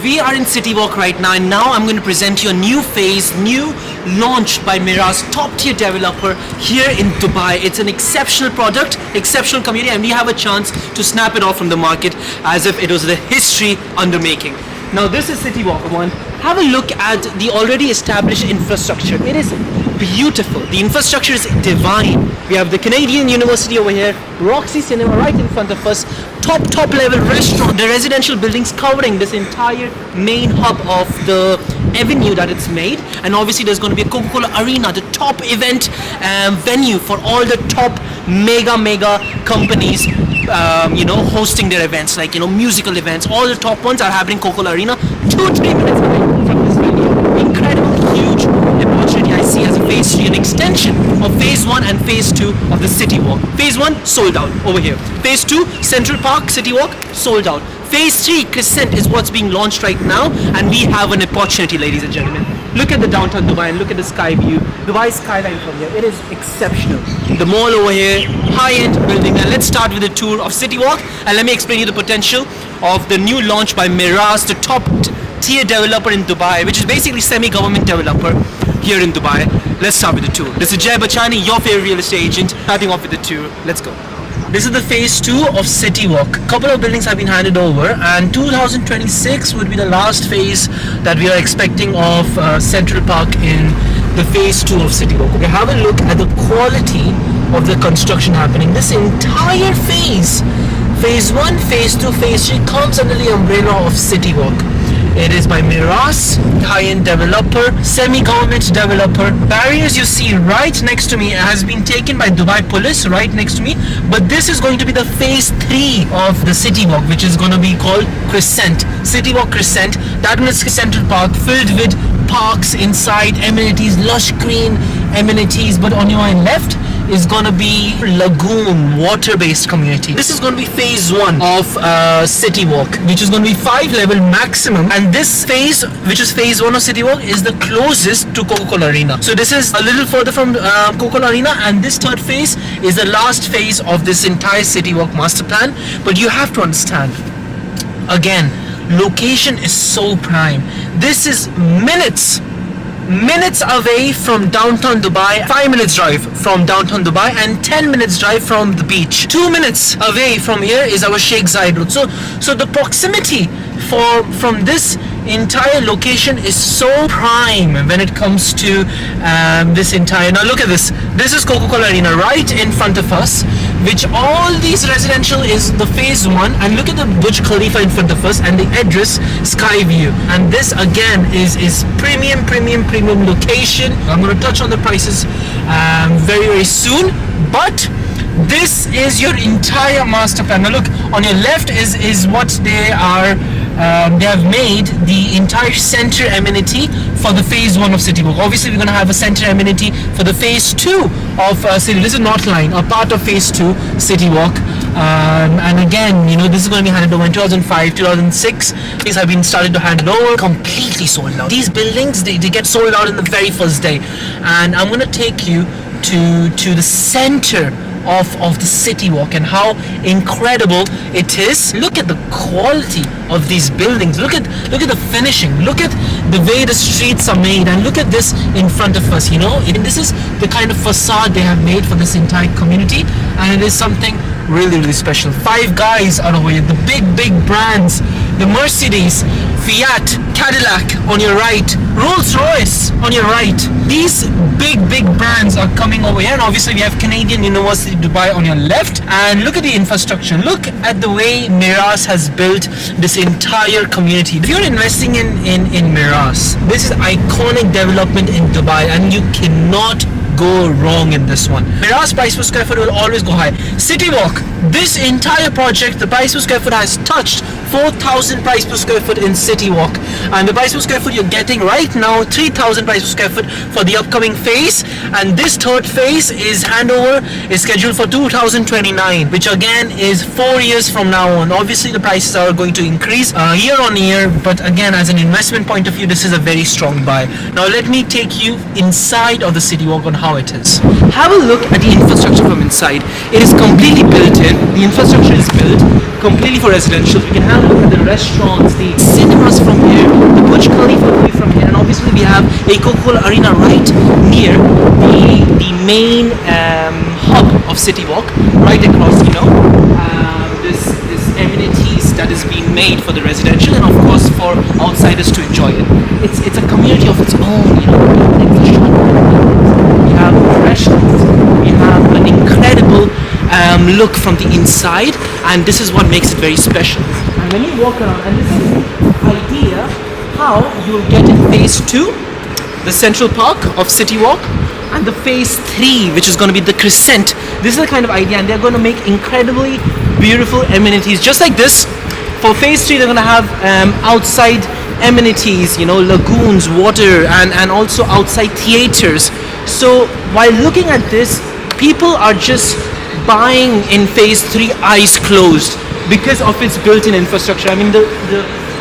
We are in CityWalk right now, and now I'm going to present you a new phase, new launched by Meraas, top tier developer here in Dubai. It's an exceptional product, exceptional community, and we have a chance to snap it off from the market as if it was the history undermaking. Now this is CityWalk 1. Have a look at the already established infrastructure. It is beautiful. The infrastructure is divine. We have the Canadian University over here, Roxy Cinema right in front of us, top level restaurant, the residential buildings covering this entire main hub of the avenue that it's made, and obviously there's going to be a Coca-Cola Arena, the top event venue for all the top mega companies hosting their events, like musical events. All the top ones are happening Coca-Cola Arena, 2-3 minutes away from this venue. Incredible, huge opportunity I see as a phase 3, an extension of phase 1 and phase 2 of the CityWalk. Phase 1 sold out over here. Phase 2 Central Park CityWalk sold out. Phase 3 Crescent is what's being launched right now, and we have an opportunity, ladies and gentlemen. Look at the downtown Dubai and look at the sky view. Dubai skyline from here, it is exceptional. The mall over here, high-end building. And let's start with a tour of CityWalk, and let me explain you the potential of the new launch by Meraas, the top tier developer in Dubai, which is basically semi-government developer here in Dubai. Let's start with the tour. This is Jay Bachani, your favorite real estate agent, starting off with the tour. Let's go. This is the phase 2 of CityWalk. A couple of buildings have been handed over, and 2026 would be the last phase that we are expecting of Central Park in the phase 2 of CityWalk. Okay, have a look at the quality of the construction happening. This entire phase 1, phase 2, phase 3 comes under the umbrella of CityWalk. It is by Meraas, high-end developer, semi-government developer. Barriers you see right next to me has been taken by Dubai Police right next to me. But this is going to be the phase 3 of the CityWalk, which is going to be called Crescent. CityWalk Crescent. That one is Central Park, filled with parks inside, amenities, lush green amenities. But on your left is going to be lagoon, water-based community. This is going to be phase 1 of CityWalk, which is going to be 5-level maximum. And this phase, which is phase 1 of CityWalk, is the closest to Coca-Cola Arena. So this is a little further from Coca-Cola Arena, and this third phase is the last phase of this entire CityWalk master plan. But you have to understand, again, location is so prime. This is minutes away from downtown Dubai, 5 minutes drive from downtown Dubai, and 10 minutes drive from the beach. 2 minutes away from here is our Sheikh Zayed Road. So the proximity from this entire location is so prime when it comes to this entire. Now look at this. This is Coca-Cola Arena right in front of us, which all these residential is the phase 1, and look at the Burj Khalifa in front of us and the address Sky View. And this again is premium location. I'm going to touch on the prices very soon, but this is your entire master plan. Now look, on your left is what they are. They have made the entire center amenity for the phase 1 of CityWalk. Obviously, we're going to have a center amenity for the phase 2 of City. This is North Line, a part of phase 2 CityWalk. And again, this is going to be handed over in 2005, 2006. These have been started to hand over, completely sold out. These buildings, they get sold out in the very first day. And I'm going to take you to the center of the CityWalk and how incredible it is. Look at the quality of these buildings. Look at the finishing. Look at the way the streets are made, and look at this in front of us. This is the kind of facade they have made for this entire community, and it is something really special. 5 guys are over here, the big brands, the Mercedes, Fiat, Cadillac on your right, Rolls-Royce on your right. These big brands are coming over here, and obviously we have Canadian University Dubai on your left. And look at the infrastructure. Look at the way Meraas has built this entire community. If you're investing in Meraas, this is iconic development in Dubai, and you cannot go wrong in this one. Meraas price per square foot will always go high. CityWalk, this entire project, the price per square foot has touched 4,000 price per square foot in CityWalk, and the price per square foot you're getting right now 3,000 price per square foot for the upcoming phase. And this third phase is handover is scheduled for 2029, which again is 4 years from now on. Obviously the prices are going to increase year on year, but again, as an investment point of view, this is a very strong buy. Now let me take you inside of the CityWalk on how it is. Have a look at the infrastructure from inside. It is completely built in. The infrastructure is built. completely for residential. You can have a look at the restaurants, the cinemas from here, the Burj Khalifa view from here, and obviously we have a Coca-Cola Arena right near the main hub of CityWalk, right across, this amenities that is being made for the residential and of course for outsiders to enjoy it. It's a community of its own, we have restaurants, we have an incredible look from the inside, and this is what makes it very special. And when you walk around, and this is the idea how you'll get in phase 2, the Central Park of CityWalk, and the phase 3, which is going to be the Crescent. This is the kind of idea, and they're going to make incredibly beautiful amenities just like this. For phase 3, they're going to have outside amenities, lagoons, water, and also outside theaters. So while looking at this, people are just buying in phase 3 eyes closed because of its built-in infrastructure. I mean, the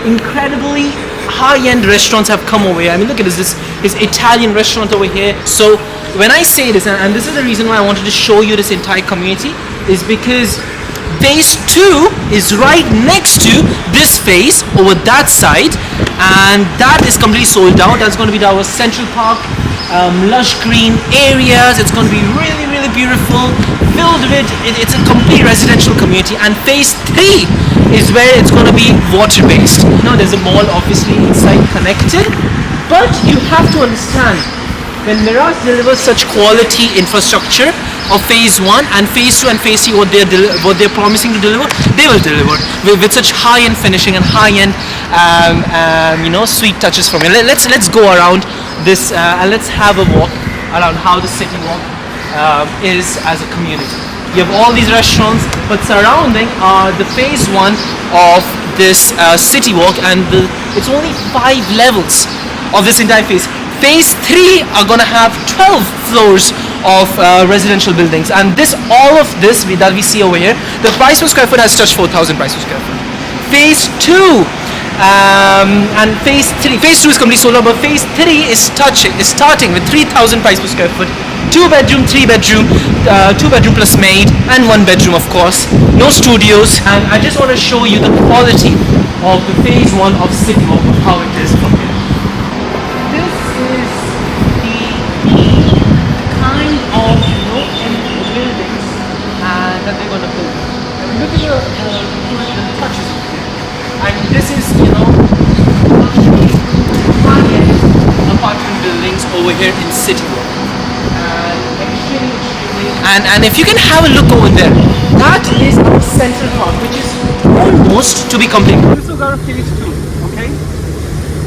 incredibly high-end restaurants have come over here. I mean, look at this Italian restaurant over here. So when I say this, and this is the reason why I wanted to show you this entire community, is because phase 2 is right next to this phase over that side, and that is completely sold out. That's going to be our Central Park, lush green areas. It's going to be really, really beautiful, filled with it's a complete residential community. And phase 3 is where it's going to be water based. Now there's a mall obviously inside connected, but you have to understand, when Meraas delivers such quality infrastructure of phase 1 and phase 2 and phase 3, what they're promising to deliver, they will deliver with such high-end finishing and high-end sweet touches from it. Let's go around this and let's have a walk around how the CityWalk is as a community. You have all these restaurants, but surrounding are the phase 1 of this CityWalk, and it's only 5 levels of this entire phase. Phase 3 are going to have 12 floors of residential buildings, and all of this that we see over here, the price per square foot has touched 4,000 price per square foot. Phase 2 and phase 3 is completely sold out, but phase 3 is starting with 3,000 price per square foot. 2 bedroom, 3 bedroom, 2 bedroom plus maid, and 1 bedroom of course. No studios, and I just want to show you the quality of the phase 1 of CityWalk, of how it is from here. This is the kind of buildings that they're going to build. Look at the touches of it. And this is, high-end apartment buildings over here in CityWalk. And if you can have a look over there, that is our Central Park, which is almost to be completed. This is our phase 2, okay?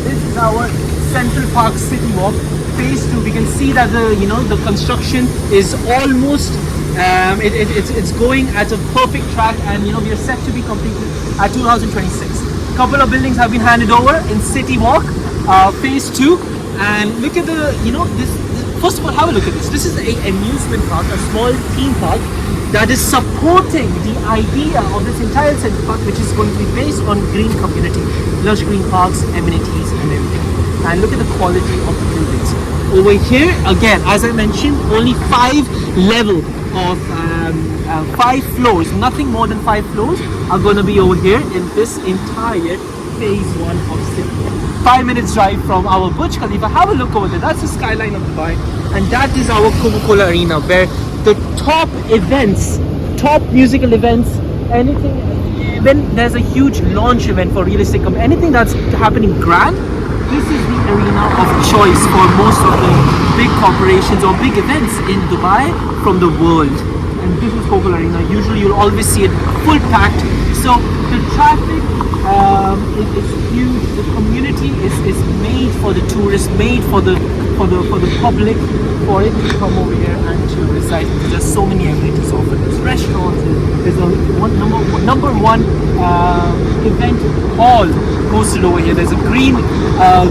This is our Central Park CityWalk phase 2. We can see that the construction is almost it's going at a perfect track, and we are set to be completed at 2026. A couple of buildings have been handed over in CityWalk phase 2, and look at this. First of all, have a look at this. This is an amusement park, a small theme park that is supporting the idea of this entire Central Park, which is going to be based on green community, lush green parks, amenities, and everything. And look at the quality of the buildings. Over here, again, as I mentioned, only 5 level of 5 floors, nothing more than 5 floors are going to be over here in this entire phase 1 of CityWalk. 5 minutes drive from our Burj Khalifa. Have a look over there. That's the skyline of Dubai, and that is our Coca-Cola Arena, where the top events, top musical events, anything. When there's a huge launch event for real estate company, anything that's happening grand, this is the arena of choice for most of the big corporations or big events in Dubai from the world. And this is Coca-Cola Arena. Usually you'll always see it full packed. So the traffic is huge. The community is made for the tourists, made for the public, for it to come over here and to reside. There's so many amenities offered. There's restaurants. There's a number one event hall hosted over here. There's a green, a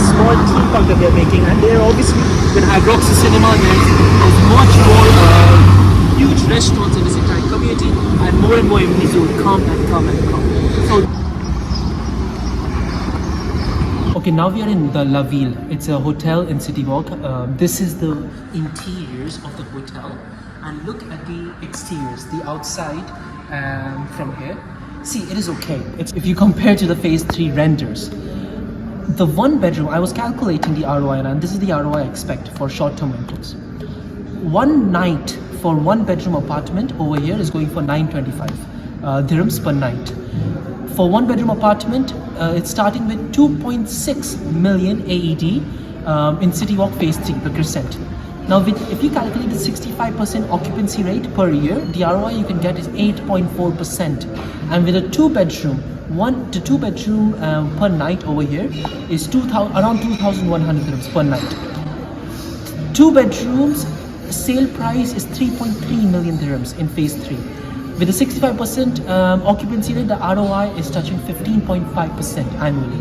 small theme park that they're making, and they're obviously going to have Roxy Cinema. There's much more huge restaurants in this entire community, and more amenities will come and come and come. So, okay, now we are in the La Ville. It's a hotel in CityWalk. This is the interiors of the hotel, and look at the exteriors. The outside from here. See, it is okay. If you compare to the phase 3 renders, the 1 bedroom, I was calculating the ROI, and this is the ROI I expect for short-term rentals. One night for 1 bedroom apartment over here is going for 925 dirhams per night. For 1 bedroom apartment, it's starting with 2.6 million AED in CityWalk Phase 3, the Crescent. Now, if you calculate the 65% occupancy rate per year, the ROI you can get is 8.4%. And with a 2 bedroom, 1 to 2 bedroom per night over here is around 2,100 dirhams per night. 2 bedrooms, sale price is 3.3 million dirhams in phase 3. With a 65% occupancy rate, the ROI is touching 15.5% annually.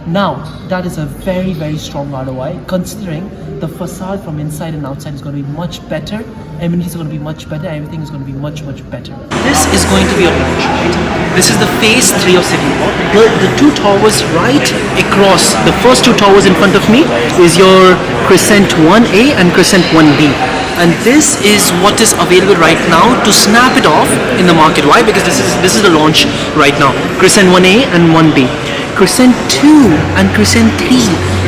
Now, that is a very, very strong ROI, considering the facade from inside and outside is going to be much better, amenities are going to be much better, everything is going to be much, much better. This is going to be a launch, right? This is the phase 3 of CityWalk. The 2 towers right across, the first 2 towers in front of me is your Crescent 1A and Crescent 1B. And this is what is available right now to snap it off in the market. Why? Because this is the launch right now. Crescent 1A and 1B. Crescent 2 and Crescent 3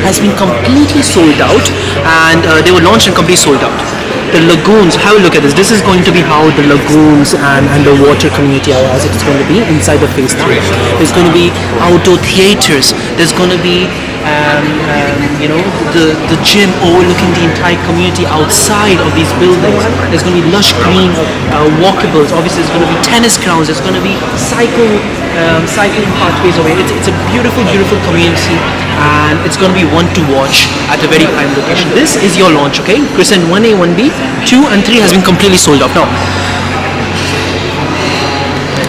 has been completely sold out, and they were launched and completely sold out. The lagoons, have a look at this. This is going to be how the lagoons and the water community areas it's going to be inside the phase 3. There's going to be outdoor theaters. There's going to be the gym overlooking the entire community outside of these buildings. There's going to be lush green walkables. Obviously, there's going to be tennis grounds. There's going to be cycling pathways away. It's a beautiful, beautiful community, and it's going to be one to watch at a very prime location. This is your launch, okay? Crescent 1A, 1B, 2 and 3 has been completely sold out. Now,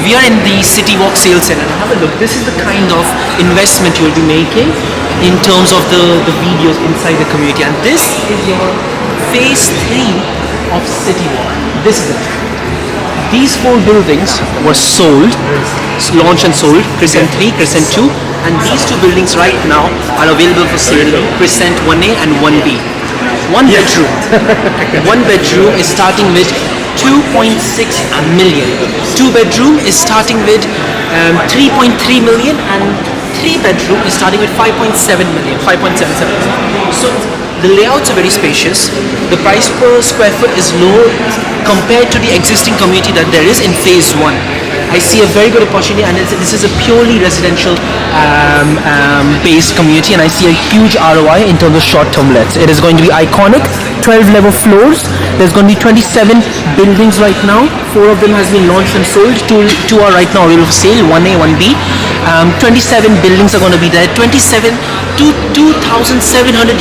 we are in the CityWalk Sales Center. Have a look. This is the kind of investment you will be making in terms of the videos inside the community. And this is your phase 3 of CityWalk. This is it. These 4 buildings were sold, launched and sold, Crescent 3, Crescent 2, and these 2 buildings right now are available for sale, Crescent 1A and 1B. 1 bedroom. 1 bedroom is starting with 2.6 million. 2 bedroom is starting with 3.3 million, and 3 bedroom is starting with 5.7 million, 5.77. So the layouts are very spacious. The price per square foot is low compared to the existing community that there is in phase 1. I see a very good opportunity, and this is a purely residential based community, and I see a huge ROI in terms of short-term lets. It is going to be iconic, 12 level floors. There's going to be 27 buildings right now. 4 of them has been launched and sold. 2 are right now available for sale, 1A, 1B. 27 buildings are going to be there. 2,700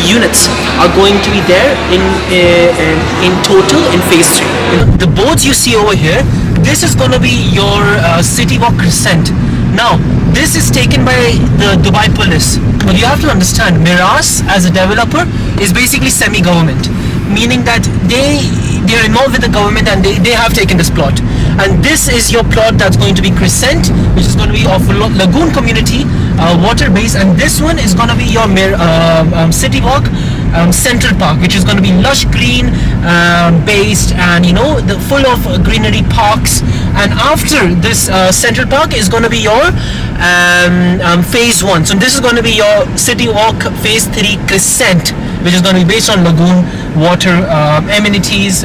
units are going to be there in total in phase 3. The boards you see over here, this is going to be your CityWalk Crescent. Now, this is taken by the Dubai police. But you have to understand, Meraas as a developer is basically semi-government, meaning that they're involved with the government, and they have taken this plot. And this is your plot that's going to be Crescent, which is going to be of lagoon community, water based, and this one is going to be your CityWalk Central Park, which is going to be lush green based, and full of greenery parks. And after this Central Park is going to be your phase 1. So this is going to be your CityWalk Phase 3 Crescent, which is going to be based on lagoon water amenities,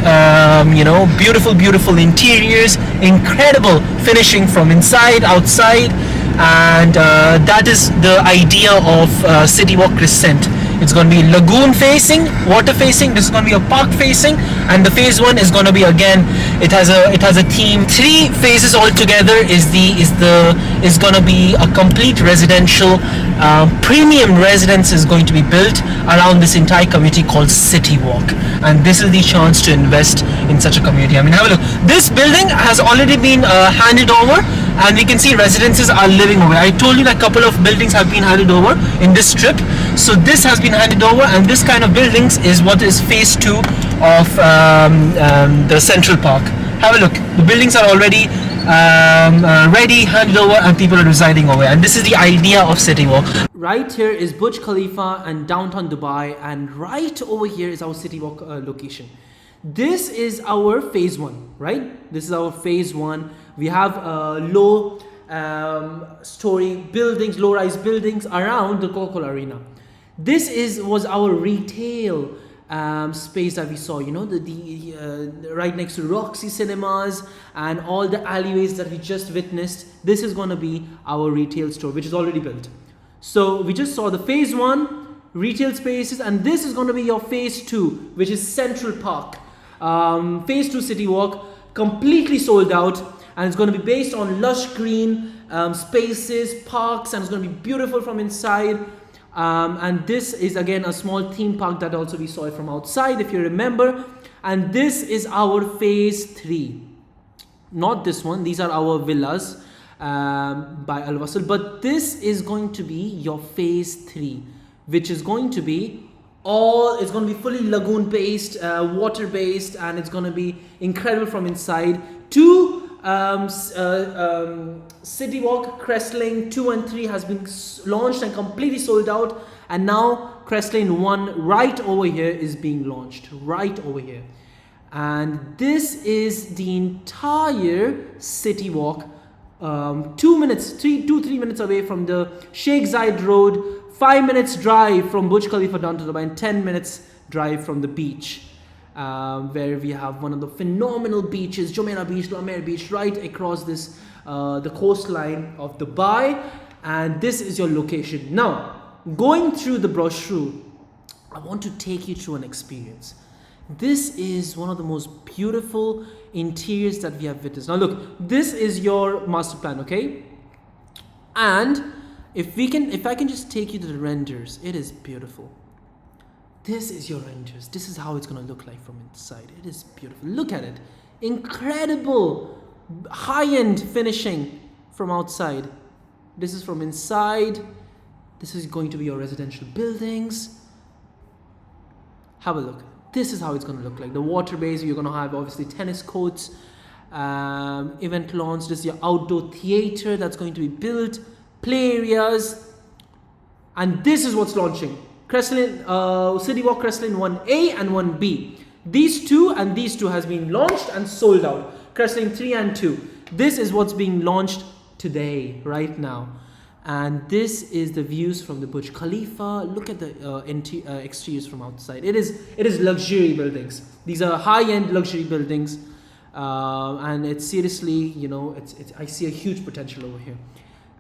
beautiful interiors, incredible finishing from inside, outside, and that is the idea of CityWalk Crescent. It's going to be lagoon facing, water facing. This is going to be a park facing, and the phase 1 is going to be, again, it has a theme. 3 phases altogether is going to be a complete residential premium residence is going to be built around this entire community called CityWalk, and this is the chance to invest in such a community. I mean, have a look. This building has already been handed over, and we can see residences are living over. I told you that a couple of buildings have been handed over in this strip. So this has been handed over, and this kind of buildings is what is phase 2 of the Central Park. Have a look. The buildings are already ready, handed over, and people are residing over. And this is the idea of CityWalk. Right here is Burj Khalifa and downtown Dubai, and right over here is our CityWalk location. This is our phase 1, right? This is our phase 1 We have low story buildings, low-rise buildings around the Coca-Cola Arena. This was our retail space that we saw, you know, the right next to Roxy Cinemas and all the alleyways that we just witnessed. This is going to be our retail store, which is already built. So we just saw the phase 1 retail spaces, and this is going to be your phase 2, which is Central Park. Phase 2 CityWalk, completely sold out, and it's going to be based on lush green spaces, parks, and it's going to be beautiful from inside. And this is again a small theme park that also we saw it from outside, if you remember. And this is our phase 3, not this one. These are our villas by Al Wasl, but this is going to be your phase 3, which is going to be it's going to be fully lagoon based, water based, and it's going to be incredible from inside. CityWalk Crestlane 2 and 3 has been launched and completely sold out, and now Crestlane 1 right over here is being launched, right over here. And this is the entire CityWalk, 3 minutes away from the Sheikh Zayed Road, 5 minutes drive from Burj Khalifa down to Dubai, and 10 minutes drive from the beach. Where we have one of the phenomenal beaches, Jumeirah Beach, Jumeirah Beach, right across this the coastline of Dubai, and this is your location. Now, going through the brochure, I want to take you through an experience. This is one of the most beautiful interiors that we have witnessed. Now look, this is your master plan, okay? And if I can just take you to the renders, it is beautiful. This is your renders. This is how it's going to look like from inside. It is beautiful. Look at it. Incredible high-end finishing from outside. This is from inside. This is going to be your residential buildings. Have a look. This is how it's going to look like. The water base, you're going to have obviously tennis courts, event lawns. This is your outdoor theater that's going to be built, play areas. And this is what's launching. Crestlane, CityWalk Crestlane 1A and 1B. These two has been launched and sold out. Crestlane 3 and 2. This is what's being launched today, right now. And this is the views from the Burj Khalifa. Look at the exteriors from outside. It is luxury buildings. These are high-end luxury buildings, and it's seriously, you know, I see a huge potential over here.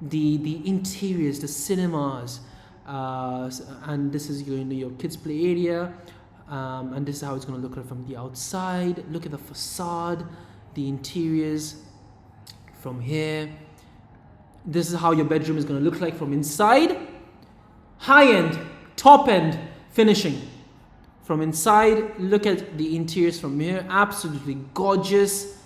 The interiors, the cinemas. And this is going to your kids play area, and this is how it's going to look like from the outside. Look at the facade, the interiors from here. This is how your bedroom is going to look like from inside. High-end, top-end finishing from inside. Look at the interiors from here. Absolutely gorgeous,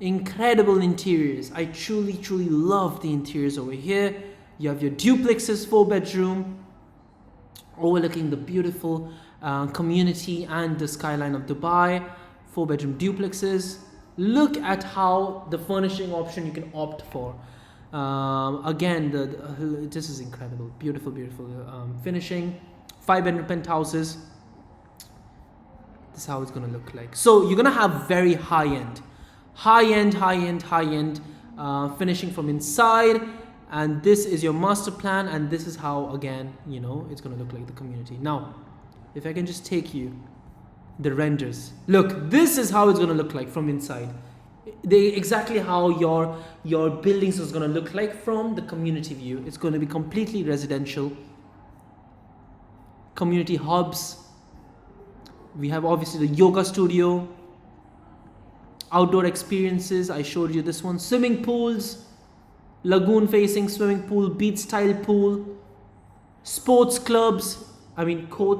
incredible interiors. I truly love the interiors over here. You have your duplexes, 4-bedroom, overlooking the beautiful community and the skyline of Dubai. 4-bedroom duplexes. Look at how the furnishing option you can opt for. Again, this is incredible. Beautiful finishing. 5-bedroom penthouses. This is how it's going to look like. So you're going to have very high-end finishing from inside. And this is your master plan, and this is how, again, you know, it's going to look like the community. Now, if I can just take you the renders. Look, this is how it's going to look like from inside. Exactly how your buildings is going to look like from the community view. It's going to be completely residential. Community hubs. We have obviously the yoga studio. Outdoor experiences. I showed you this one. Swimming pools. Lagoon facing swimming pool, beach style pool, sports clubs,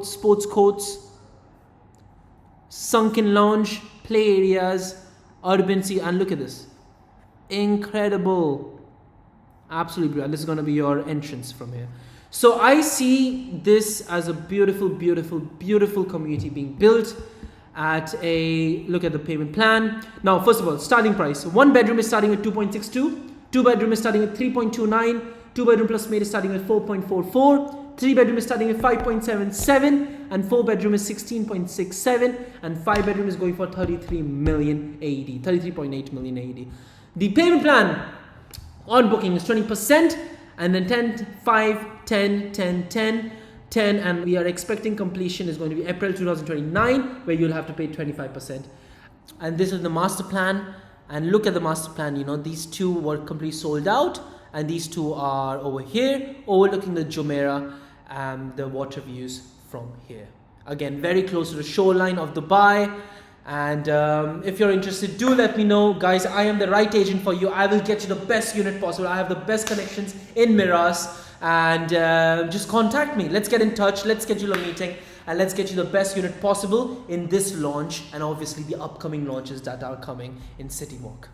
sports courts, sunken lounge, play areas, urban sea, and look at this. Incredible. Absolutely brilliant. This is going to be your entrance from here. So I see this as a beautiful community being built at look at the payment plan. Now, first of all, starting price. 1 bedroom is starting at 2.62. 2-bedroom is starting at 3.29, 2-bedroom plus maid is starting at 4.44, 3-bedroom is starting at 5.77, and 4-bedroom is 16.67, and 5-bedroom is going for 33 million AED, 33.8 million AED. The payment plan on booking is 20%, and then 10, 5, 10, 10, 10, 10, and we are expecting completion is going to be April 2029, where you'll have to pay 25%. And this is the master plan, and look at the master plan. You know, these two were completely sold out, and these two are over here overlooking the Jumeirah and the water views from here. Again, very close to the shoreline of Dubai. And if you're interested, do let me know, guys. I am the right agent for you. I will get you the best unit possible. I have the best connections in Meraas, and just contact me. Let's get in touch, let's schedule a meeting, and let's get you the best unit possible in this launch, and obviously the upcoming launches that are coming in CityWalk.